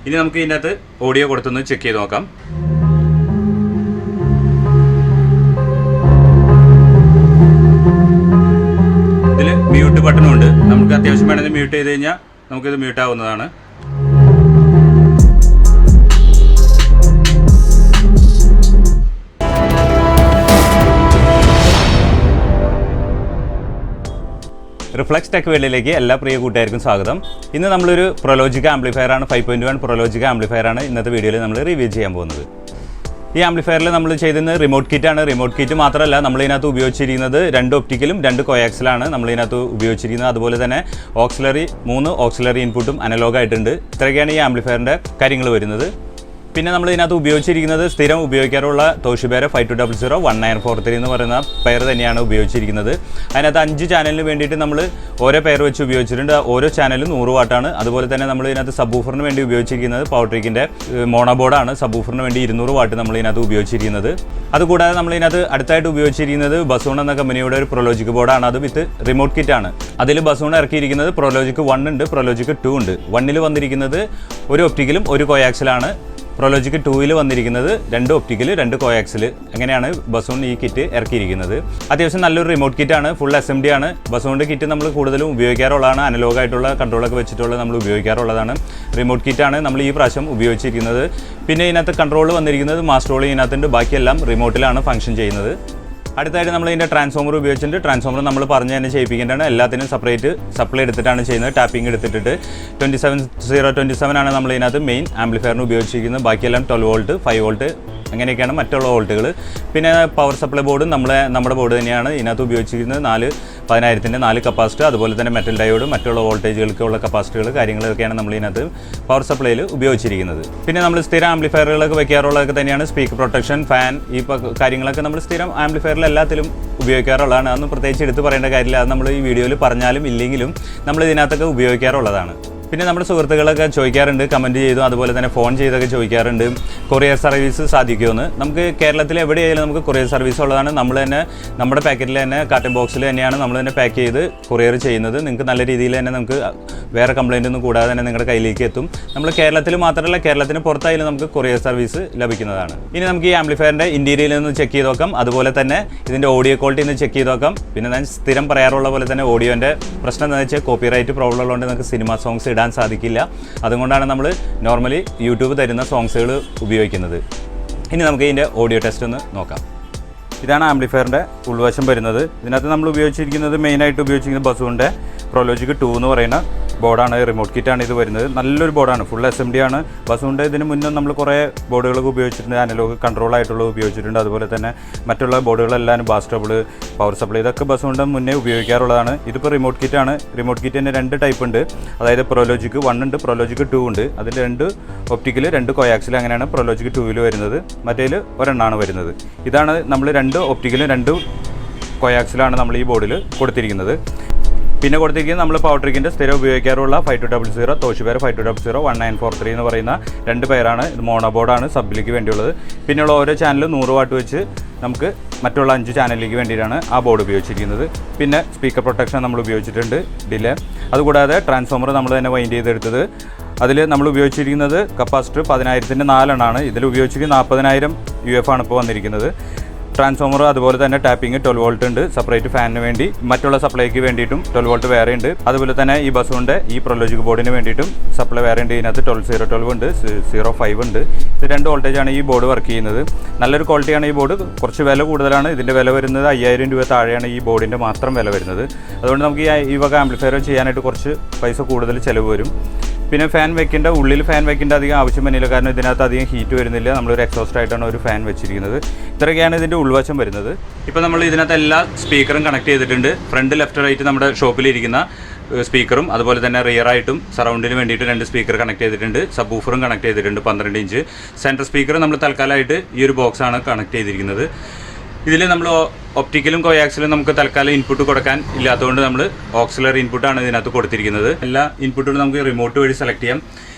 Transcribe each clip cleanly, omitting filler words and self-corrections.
ഇനി നമുക്ക് ഇതിനകത്ത് ഓഡിയോ കൊടുത്തൊന്ന് ചെക്ക് ചെയ്ത് നോക്കാം. ഇതിൽ മ്യൂട്ട് ബട്ടണും ഉണ്ട്. നമുക്ക് അത്യാവശ്യം വേണമെങ്കിൽ മ്യൂട്ട് ചെയ്ത് കഴിഞ്ഞാൽ നമുക്കിത് മ്യൂട്ട് ആവുന്നതാണ്. റിഫ്ലെക്സ് ടെക് വേൾഡിലേക്ക് എല്ലാ പ്രിയ കൂട്ടുകാർക്കും സ്വാഗതം. ഇന്ന് നമ്മളൊരു പ്രൊലോജിക് ആംപ്ലിഫയർ ആണ്, 5.1 പ്രൊലോജിക് ആംപ്ലിഫയർ ആണ് ഇന്നത്തെ വീഡിയോയിൽ നമ്മൾ റിവ്യൂ ചെയ്യാൻ പോകുന്നത്. ഈ ആംപ്ലിഫയറിൽ നമ്മൾ ചെയ്തിരുന്നത് റിമോട്ട് കിറ്റാണ്. റിമോട്ട് കിറ്റ് മാത്രമല്ല, നമ്മളിതിനകത്ത് ഉപയോഗിച്ചിരിക്കുന്നത് 2 ഒപ്റ്റിക്കലും 2 കോയാക്സിലാണ് നമ്മളിതിനകത്ത് ഉപയോഗിച്ചിരിക്കുന്നത്. അതുപോലെ തന്നെ 3 ഓക്സിലറി ഇൻപുട്ടും അനലോഗായിട്ടുണ്ട്. ഇത്രയൊക്കെയാണ് ഈ ആംപ്ലിഫയറിൻ്റെ കാര്യങ്ങൾ വരുന്നത്. പിന്നെ നമ്മൾ ഇതിനകത്ത് ഉപയോഗിച്ചിരിക്കുന്നത് സ്ഥിരം ഉപയോഗിക്കാറുള്ള തോഷിബയുടെ 5200 1943 എന്ന് പറയുന്ന പെയർ തന്നെയാണ് ഉപയോഗിച്ചിരിക്കുന്നത്. അതിനകത്ത് 5 ചാനലിന് വേണ്ടിയിട്ട് നമ്മൾ ഓരോ പെയർ വെച്ച് ഉപയോഗിച്ചിട്ടുണ്ട്. ഓരോ ചാനലും 100 വാട്ടാണ്. അതുപോലെ തന്നെ നമ്മൾ ഇതിനകത്ത് സബ്വൂഫറിന് വേണ്ടി ഉപയോഗിച്ചിരിക്കുന്നത് പവർട്രിക്കിൻ്റെ മോണോബോർഡാണ്. സബ്വൂഫറിന് വേണ്ടി 200 വാട്ട് നമ്മൾ ഇതിനകത്ത് ഉപയോഗിച്ചിരിക്കുന്നത്. അതുകൂടാതെ നമ്മൾ ഇതിനകത്ത് അടുത്തായിട്ട് ഉപയോഗിച്ചിരിക്കുന്നത് ബസൂൺ എന്ന കമ്പനിയുടെ ഒരു പ്രൊലോജിക് ബോർഡാണ്. അത് വിത്ത് റിമോട്ട് കിറ്റാണ്. അതിൽ ബസൂൺ ഇറക്കിയിരിക്കുന്നത് പ്രൊലോജിക് 1 ഉണ്ട്, പ്രൊലോജിക് 2 ഉണ്ട്. 1ൽ വന്നിരിക്കുന്നത് ഒരു ഒപ്റ്റിക്കലും ഒരു കോയാക്സിലാണ്. പ്രൊലോജിക് 2ൽ വന്നിരിക്കുന്നത് 2 ഒപ്റ്റിക്കൽ 2 കോയാക്സിൽ. അങ്ങനെയാണ് ബസൂൺ ഈ കിറ്റ് ഇറക്കിയിരിക്കുന്നത്. അത്യാവശ്യം നല്ലൊരു റിമോട്ട് കിറ്റാണ്, ഫുൾ SMD ആണ്. ബസൂണിൻ്റെ കിറ്റ് നമ്മൾ കൂടുതലും ഉപയോഗിക്കാറുള്ളതാണ്. അനലോഗായിട്ടുള്ള കൺട്രോളൊക്കെ വെച്ചിട്ടുള്ള നമ്മൾ ഉപയോഗിക്കാറുള്ളതാണ്. റിമോട്ട് കിറ്റാണ് നമ്മൾ ഈ പ്രാവശ്യം ഉപയോഗിച്ചിരിക്കുന്നത്. പിന്നെ ഇതിനകത്ത് കൺട്രോൾ വന്നിരിക്കുന്നത് മാസ്റ്റർ റോൾ ഇതിനകത്തുണ്ട്. ബാക്കിയെല്ലാം റിമോട്ടിലാണ് ഫംഗ്ഷൻ ചെയ്യുന്നത്. അടുത്തായിട്ട് നമ്മൾ ഇതിൻ്റെ ട്രാൻസ്ഫോമർ ഉപയോഗിച്ചിട്ടുണ്ട്. ട്രാൻസ്ഫോമർ നമ്മൾ പറഞ്ഞ് തന്നെ ചെയ്യിപ്പിക്കേണ്ടതാണ്. എല്ലാത്തിനും സെപ്പറേറ്റ് സപ്ലൈ എടുത്തിട്ടാണ് ചെയ്യുന്നത്. ടാപ്പിംഗ് എടുത്തിട്ട് 27027 ആണ് നമ്മൾ ഇതിനകത്ത് മെയിൻ ആംപ്ലിഫയറിന് ഉപയോഗിച്ചിരിക്കുന്നത്. ബാക്കിയെല്ലാം 12 വോൾട്ട് 5 വോൾട്ട് അങ്ങനെയൊക്കെയാണ് മറ്റുള്ള വോൾട്ടുകൾ. പിന്നെ പവർ സപ്ലൈ ബോർഡും നമ്മുടെ ബോർഡ് തന്നെയാണ് ഇതിനകത്ത് ഉപയോഗിച്ചിരിക്കുന്നത്. 10000ൻ്റെ 4 കപ്പാസിറ്റർ, അതുപോലെ തന്നെ മെറ്റൽ ഡയോഡ്, മറ്റുള്ള വോൾട്ടേജുകൾക്കുള്ള കപ്പാസിറ്ററുകൾ കാര്യങ്ങളൊക്കെയാണ് നമ്മൾ ഇതിനകത്ത് പവർ സപ്ലൈയിൽ ഉപയോഗിച്ചിരിക്കുന്നത്. പിന്നെ നമ്മൾ സ്ഥിരം ആംപ്ലിഫയറുകളൊക്കെ വെക്കാറുള്ളതൊക്കെ തന്നെയാണ് സ്പീക്കർ പ്രൊട്ടക്ഷൻ, ഫാൻ, ഈ കാര്യങ്ങളൊക്കെ നമ്മൾ സ്ഥിരം ആംപ്ലിഫയറിൽ എല്ലാത്തിലും ഉപയോഗിക്കാറുള്ളതാണ്. അതൊന്നും പ്രത്യേകിച്ച് എടുത്ത് പറയേണ്ട കാര്യമില്ല. അത് നമ്മൾ ഈ വീഡിയോയിൽ പറഞ്ഞാലും ഇല്ലെങ്കിലും നമ്മൾ ഇതിനകത്തൊക്കെ ഉപയോഗിക്കാറുള്ളതാണ്. പിന്നെ നമ്മുടെ സുഹൃത്തുക്കളൊക്കെ ചോദിക്കാറുണ്ട്, കമൻറ്റ് ചെയ്തു, അതുപോലെ തന്നെ ഫോൺ ചെയ്തൊക്കെ ചോദിക്കാറുണ്ട് കൊറിയർ സർവീസ് സാധിക്കുമെന്ന്. നമുക്ക് കേരളത്തിൽ എവിടെയായാലും നമുക്ക് കൊറിയർ സർവീസ് ഉള്ളതാണ്. നമ്മൾ തന്നെ നമ്മുടെ പാക്കറ്റിൽ തന്നെ കാർട്ടൺ ബോക്സിൽ തന്നെയാണ് നമ്മൾ തന്നെ പാക്ക് ചെയ്ത് കൊറിയർ ചെയ്യുന്നത്. നിങ്ങൾക്ക് നല്ല രീതിയിൽ തന്നെ നമുക്ക് വേറെ കംപ്ലയിൻ്റ് ഒന്നും കൂടാതെ തന്നെ നിങ്ങളുടെ കയ്യിലേക്ക് എത്തും. നമ്മൾ കേരളത്തിൽ മാത്രമല്ല, കേരളത്തിന് പുറത്തായാലും നമുക്ക് കൊറിയർ സർവീസ് ലഭിക്കുന്നതാണ്. ഇനി നമുക്ക് ഈ ആംപ്ലിഫയറിൻ്റെ ഇൻറ്റീരിയറിൽ നിന്ന് ചെക്ക് ചെയ്ത് നോക്കാം. അതുപോലെ തന്നെ ഇതിൻ്റെ ഓഡിയോ ക്വാളിറ്റി ഒന്ന് ചെക്ക് ചെയ്ത് നോക്കാം. പിന്നെ ഞാൻ സ്ഥിരം പറയാറുള്ള പോലെ തന്നെ ഓഡിയോൻ്റെ പ്രശ്നം എന്താണെന്ന് വെച്ചാൽ കോപ്പിറൈറ്റ് പ്രോബ്ലം ഉള്ളതുകൊണ്ട് നമുക്ക് സിനിമ സോങ്സ് ഇടാൻ സാധിക്കില്ല. അതുകൊണ്ടാണ് നമ്മൾ നോർമലി യൂട്യൂബ് തരുന്ന സോങ്സുകൾ ഉപയോഗിക്കുന്നത്. ഇനി നമുക്ക് ഇതിൻ്റെ ഓഡിയോ ടെസ്റ്റ് ഒന്ന് നോക്കാം. ഇതാണ് ആംപ്ലിഫയറിൻ്റെ ഉൾവശം വരുന്നത്. ഇതിനകത്ത് നമ്മൾ ഉപയോഗിച്ചിരിക്കുന്നത് മെയിനായിട്ട് ഉപയോഗിച്ചിരിക്കുന്നത് ബസൂണിൻ്റെ പ്രൊലോജിക് 2 എന്ന് പറയുന്ന ബോർഡാണ്. റിമോട്ട് കിറ്റാണ് ഇത് വരുന്നത്. നല്ലൊരു ബോർഡാണ്, ഫുൾ SMD ആണ്. ബസൂണിൻ്റെ ഇതിന് മുന്നേ നമ്മൾ കുറേ ബോർഡുകളൊക്കെ ഉപയോഗിച്ചിട്ടുണ്ട്. അനലോഗ് കൺട്രോൾ ആയിട്ടുള്ളത് ഉപയോഗിച്ചിട്ടുണ്ട്. അതുപോലെ തന്നെ മറ്റുള്ള ബോർഡുകളെല്ലാം ബാസ് ട്രബിൾ, പവർ സപ്ലൈ, ഇതൊക്കെ ബസൂണിൻ്റെ മുന്നേ ഉപയോഗിക്കാറുള്ളതാണ്. ഇതിപ്പോൾ റിമോട്ട് കിറ്റാണ്. റിമോട്ട് കിറ്റ് തന്നെ 2 ടൈപ്പ് ഉണ്ട്. അതായത് പ്രൊലോജിക് 1 ഉണ്ട്, പ്രൊലോജിക് 2 ഉണ്ട്. അതിൽ 2 ഒപ്റ്റിക്കൽ 2 കോയാക്സിൽ അങ്ങനെയാണ് പ്രൊലോജിക് 2ൽ വരുന്നത്. മറ്റേതിൽ ഒരെണ്ണമാണ് വരുന്നത്. ഇതാണ് നമ്മൾ 2 ഒപ്റ്റിക്കലും 2 കോയാക്സിലാണ് നമ്മൾ ഈ ബോർഡിൽ കൊടുത്തിരിക്കുന്നത്. പിന്നെ കൊടുത്തിരിക്കുന്നത് നമ്മൾ പവർട്രിക്കിൻ്റെ സ്ഥിരം ഉപയോഗിക്കാറുള്ള 5200 തോഷിബയുടെ 5200 1943 എന്ന് പറയുന്ന 2 പേരാണ്. ഇത് മോണോബോർഡാണ്, സബ്ബിലേക്ക് വേണ്ടിയുള്ളത്. പിന്നെയുള്ള ഓരോ ചാനലും 100 വാട്ട് വെച്ച് നമുക്ക് മറ്റുള്ള 5 ചാനലിലേക്ക് വേണ്ടിയിട്ടാണ് ആ ബോർഡ് ഉപയോഗിച്ചിരിക്കുന്നത്. പിന്നെ സ്പീക്കർ പ്രൊട്ടക്ഷൻ നമ്മൾ ഉപയോഗിച്ചിട്ടുണ്ട്, ഡിലേ. അതുകൂടാതെ ട്രാൻസ്ഫോമർ നമ്മൾ തന്നെ വൈൻഡ് ചെയ്തെടുത്തത്. അതിൽ നമ്മൾ ഉപയോഗിച്ചിരിക്കുന്നത് കപ്പാസിറ്റർ 10000ൻ്റെ 4 എണ്ണമാണ്. ഇതിൽ ഉപയോഗിച്ചിരിക്കുന്നത് 40000 UF ആണ് ഇപ്പോൾ വന്നിരിക്കുന്നത്. ട്രാൻസ്ഫോമർ അതുപോലെ തന്നെ ടാപ്പിംഗ് 12 വോൾട്ട് ഉണ്ട്, സെപ്പറേറ്റ് ഫാനിന് വേണ്ടി. മറ്റുള്ള സപ്ലൈക്ക് വേണ്ടിയിട്ടും 12 വോൾട്ട് വേറെ ഉണ്ട്. അതുപോലെ തന്നെ ഈ ബസൂണിൻ്റെ ഈ പ്രൊലോജിക് ബോർഡിന് വേണ്ടിയിട്ടും സപ്ലൈ വേറെ ഉണ്ട്. ഇതിനകത്ത് 12 ഉണ്ട്, 05 ഉണ്ട്. ഇത് 2 വോൾട്ടേജാണ് ഈ ബോർഡ് വർക്ക് ചെയ്യുന്നത്. നല്ലൊരു ക്വാളിറ്റിയാണ് ഈ ബോർഡ്. കുറച്ച് വില കൂടുതലാണ്. ഇതിൻ്റെ വില വരുന്നത് 5000 രൂപ താഴെയാണ് ഈ ബോർഡിൻ്റെ മാത്രം വില വരുന്നത്. അതുകൊണ്ട് നമുക്ക് ഈ വക ആംപ്ലിഫയർ ചെയ്യാനായിട്ട് കുറച്ച് പൈസ കൂടുതൽ ചിലവ് വരും. പിന്നെ ഫാൻ വെക്കേണ്ട, ഉള്ളിൽ ഫാൻ വെക്കേണ്ട അധികം ആവശ്യം വരുന്നില്ല. കാരണം ഇതിനകത്ത് അധികം ഹീറ്റ് വരുന്നില്ല. നമ്മളൊരു എക്സോസ്റ്റ് ആയിട്ടാണ് ഒരു ഫാൻ വെച്ചിരിക്കുന്നത്. ഇത്രയൊക്കെയാണ് ഇതിൻ്റെ ഉൾവശം വരുന്നത്. ഇപ്പോൾ നമ്മൾ ഇതിനകത്ത് എല്ലാ സ്പീക്കറും കണക്ട് ചെയ്തിട്ടുണ്ട്. ഫ്രണ്ട്, ലെഫ്റ്റ്, റൈറ്റ് നമ്മുടെ ഷോപ്പിലിരിക്കുന്ന സ്പീക്കറും അതുപോലെ തന്നെ റിയറായിട്ടും സറൗണ്ടിന് വേണ്ടിയിട്ട് 2 സ്പീക്കർ കണക്ട് ചെയ്തിട്ടുണ്ട്. സബ്വൂഫറും കണക്ട് ചെയ്തിട്ടുണ്ട് 12 ഇഞ്ച്. സെൻട്രൽ സ്പീക്കർ നമ്മൾ തൽക്കാലമായിട്ട് ഈ ഒരു ബോക്സാണ് കണക്ട് ചെയ്തിരിക്കുന്നത്. ഇതിൽ നമ്മൾ ഒപ്റ്റിക്കലും കോയാക്സിലും നമുക്ക് തൽക്കാലം ഇൻപുട്ട് കൊടുക്കാൻ ഇല്ലാത്തതുകൊണ്ട് നമ്മൾ ഓക്സിലറി ഇൻപുട്ടാണ് ഇതിനകത്ത് കൊടുത്തിരിക്കുന്നത്. എല്ലാ ഇൻപുട്ടുകളും നമുക്ക് റിമോട്ട് വഴി സെലക്ട് ചെയ്യാം.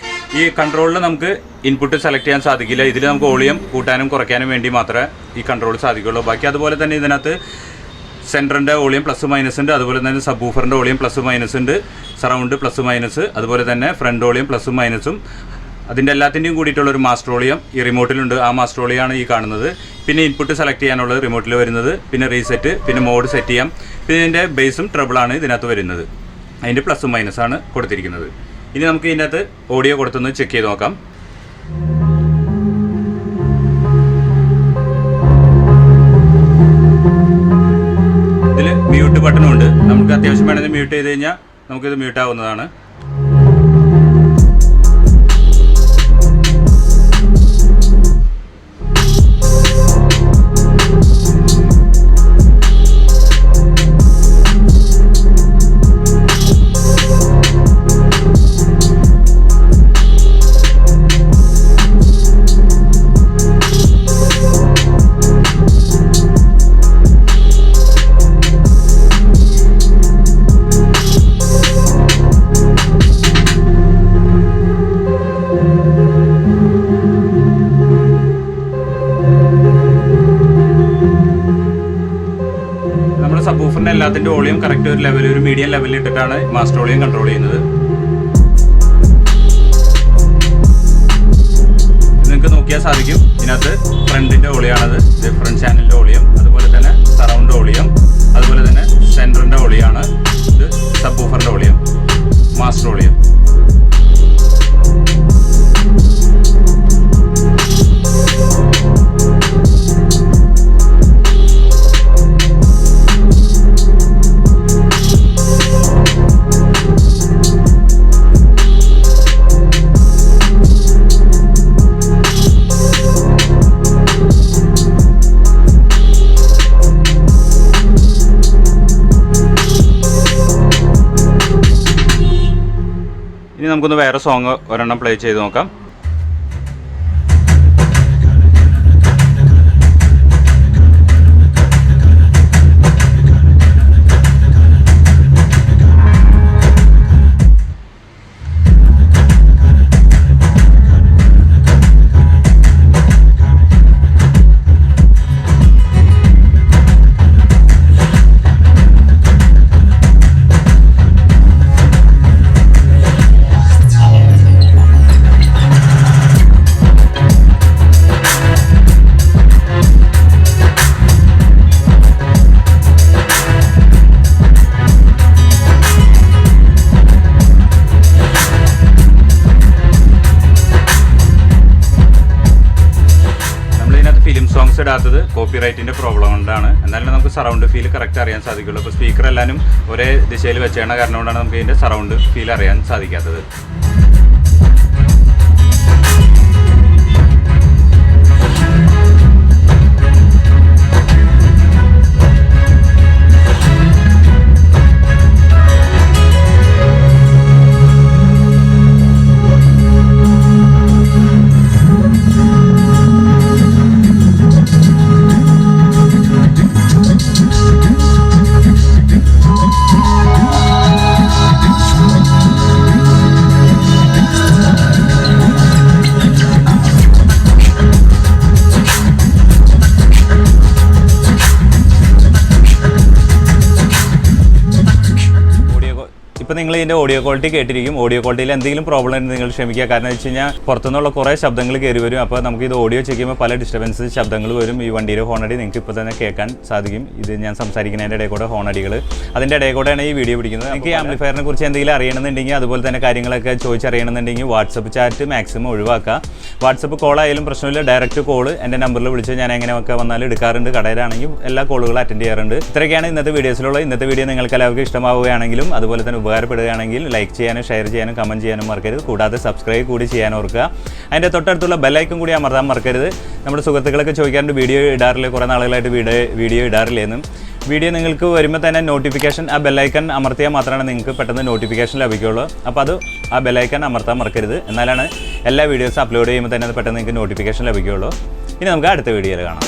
ഈ കൺട്രോളിൽ നമുക്ക് ഇൻപുട്ട് സെലക്ട് ചെയ്യാൻ സാധിക്കില്ല. ഇതിൽ നമുക്ക് വോളിയം കൂട്ടാനും കുറയ്ക്കാനും വേണ്ടി മാത്രമേ ഈ കൺട്രോൾ സാധിക്കുള്ളൂ. ബാക്കി അതുപോലെ തന്നെ ഇതിനകത്ത് സെൻറ്ററിൻ്റെ വോളിയം പ്ലസ് മൈനസ് ഉണ്ട്. അതുപോലെ തന്നെ സബ്വൂഫറിൻ്റെ വോളിയം പ്ലസ് മൈനസ് ഉണ്ട്. സറൗണ്ട് പ്ലസ് മൈനസ്, അതുപോലെ തന്നെ ഫ്രണ്ട് വോളിയം പ്ലസും മൈനസും അതിൻ്റെ എല്ലാത്തിൻ്റെയും കൂടിയിട്ടുള്ളൊരു മാസ്റ്റർ വോളിയം ഈ റിമോട്ടിലുണ്ട്. ആ മാസ്റ്റർ വോളിയമാണ് ഈ കാണുന്നത്. പിന്നെ ഇൻപുട്ട് സെലക്ട് ചെയ്യാനുള്ളത് റിമോട്ടിൽ വരുന്നത്, പിന്നെ റീസെറ്റ്, പിന്നെ മോഡ് സെറ്റ് ചെയ്യാം. പിന്നെ ഇതിൻ്റെ ബേസും ട്രബിളാണ് ഇതിനകത്ത് വരുന്നത്. അതിൻ്റെ പ്ലസും മൈനസാണ് കൊടുത്തിരിക്കുന്നത്. ഇനി നമുക്ക് ഇതിനകത്ത് ഓഡിയോ കൊടുത്തൊന്ന് ചെക്ക് ചെയ്ത് നോക്കാം. ഇതിൽ മ്യൂട്ട് ബട്ടണും ഉണ്ട്. നമുക്ക് അത്യാവശ്യം വേണമെങ്കിൽ മ്യൂട്ട് ചെയ്ത് കഴിഞ്ഞാൽ നമുക്കിത് മ്യൂട്ട് ആവുന്നതാണ്. സബ്വൂഫറിൻ്റെ എല്ലാത്തിൻ്റെ വോളിയം കറക്റ്റ് ഒരു ലെവൽ, ഒരു മീഡിയം ലെവലിൽ ഇട്ടിട്ടാണ് മാസ്റ്റർ വോളിയം കൺട്രോൾ ചെയ്യുന്നത്. നിങ്ങൾക്ക് നോക്കിയാൽ സാധിക്കും, ഇതിനകത്ത് ഫ്രണ്ടിൻ്റെ വോളിയാണത്, ഫ്രണ്ട് ചാനലിൻ്റെ വോളിയം, അതുപോലെ തന്നെ സറൗണ്ട് വോളിയം, അതുപോലെ തന്നെ സെൻറ്ററിൻ്റെ വോളിയാണ് ഇത്, സബ്വൂഫറിൻ്റെ വോളിയം, മാസ്റ്റർ വോളിയം. ഇനി നമുക്കൊന്ന് വേറെ സോങ് ഒരെണ്ണം പ്ലേ ചെയ്ത് നോക്കാം. സോങ്സ് ഇടാത്തത് കോപ്പിറൈറ്റിൻ്റെ പ്രോബ്ലം കൊണ്ടാണ്. എന്നാലും നമുക്ക് സറൗണ്ട് ഫീൽ കറക്റ്റ് അറിയാൻ സാധിക്കുള്ളൂ. അപ്പോൾ സ്പീക്കർ എല്ലാവരും ഒരേ ദിശയിൽ വെച്ചേണ കാരണം കൊണ്ടാണ് നമുക്ക് ഇതിൻ്റെ സറൗണ്ട് ഫീൽ അറിയാൻ സാധിക്കാത്തത്. ഇപ്പോൾ നിങ്ങൾ ഇതിൻ്റെ ഓഡിയോ ക്വാളിറ്റി കേട്ടിരിക്കും. ഓഡിയോ ക്വാളിറ്റിയിൽ എന്തെങ്കിലും പ്രോബ്ലം ഉണ്ടെങ്കിൽ നിങ്ങൾ ക്ഷമിക്കുക. കാരണം വെച്ച് കഴിഞ്ഞാൽ പുറത്തുനിന്നുള്ള കുറേ ശബ്ദങ്ങൾ കയറി വരും. അപ്പോൾ നമുക്ക് ഇത് ഓഡിയോ ചെയ്യുമ്പോൾ പല ഡിസ്റ്റർബൻസ് ശബ്ദങ്ങൾ വരും. ഈ വണ്ടിയുടെ ഹോണടി നിങ്ങൾക്ക് ഇപ്പോൾ തന്നെ കേൾക്കാൻ സാധിക്കും. ഇത് ഞാൻ സംസാരിക്കുന്നതിൻ്റെ ഇടയിൽ കൂടെ ഹോണടികൾ, അതിൻ്റെ ഇടയിൽ കൂടെയാണ് ഈ വീഡിയോ പിടിക്കുന്നത്. നിങ്ങൾക്ക് ഈ ആംപ്ലിഫയറിനെ കുറിച്ച് എന്തെങ്കിലും അറിയണമെന്നുണ്ടെങ്കിൽ, അതുപോലെ തന്നെ കാര്യങ്ങളൊക്കെ ചോദിച്ചറിയണമെന്നുണ്ടെങ്കിൽ വാട്സപ്പ് ചാറ്റ് മാക്സിമം ഒഴിവാക്കുക. വാട്സപ്പ് കോൾ ആയാലും പ്രശ്നമില്ല, ഡയറക്റ്റ് കോൾ എൻ്റെ നമ്പറിൽ വിളിച്ച് ഞാൻ എങ്ങനെയൊക്കെ വന്നാലും എടുക്കാറുണ്ട്. കടയിലാണെങ്കിൽ എല്ലാ കോളുകളും അറ്റൻഡ് ചെയ്യാറുണ്ട്. ഇത്രയൊക്കെയാണ് ഇന്നത്തെ വീഡിയോസിലുള്ള. ഇന്നത്തെ വീഡിയോ നിങ്ങൾക്ക് എല്ലാവർക്കും ഇഷ്ടമാവുകയാണെങ്കിലും അതുപോലെ തന്നെ ഉപകാരപ്പെടുകയാണെങ്കിൽ ലൈക്ക് ചെയ്യാനും ഷെയർ ചെയ്യാനും കമൻറ്റ് ചെയ്യാനും മറക്കരുത്. കൂടാതെ സബ്സ്ക്രൈബ് കൂടി ചെയ്യാൻ ഓർക്കുക. അതിൻ്റെ തൊട്ടടുത്തുള്ള ബെല്ലൈക്കൺ കൂടി അമർത്താൻ മറക്കരുത്. നമ്മുടെ സുഹൃത്തുക്കളൊക്കെ ചോദിക്കാറുണ്ട് വീഡിയോ ഇടാറില്ല, കുറേ നാളുകളായിട്ട് വീഡിയോ ഇടാറില്ലെന്നും. വീഡിയോ നിങ്ങൾക്ക് വരുമ്പോൾ തന്നെ നോട്ടിഫിക്കേഷൻ ആ ബെല്ലൈക്കൺ അമർത്തിയാൽ മാത്രമാണ് നിങ്ങൾക്ക് പെട്ടെന്ന് നോട്ടിഫിക്കേഷൻ ലഭിക്കുകയുള്ളൂ. അപ്പോൾ അത് ആ ബെല്ലൈക്കൺ അമർത്താൻ മറക്കരുത്. എന്നാലാണ് എല്ലാ വീഡിയോസും അപ്ലോഡ് ചെയ്യുമ്പോൾ തന്നെ പെട്ടെന്ന് നിങ്ങൾക്ക് നോട്ടിഫിക്കേഷൻ ലഭിക്കുകയുള്ളൂ. ഇനി നമുക്ക് അടുത്ത വീഡിയോയിൽ കാണാം.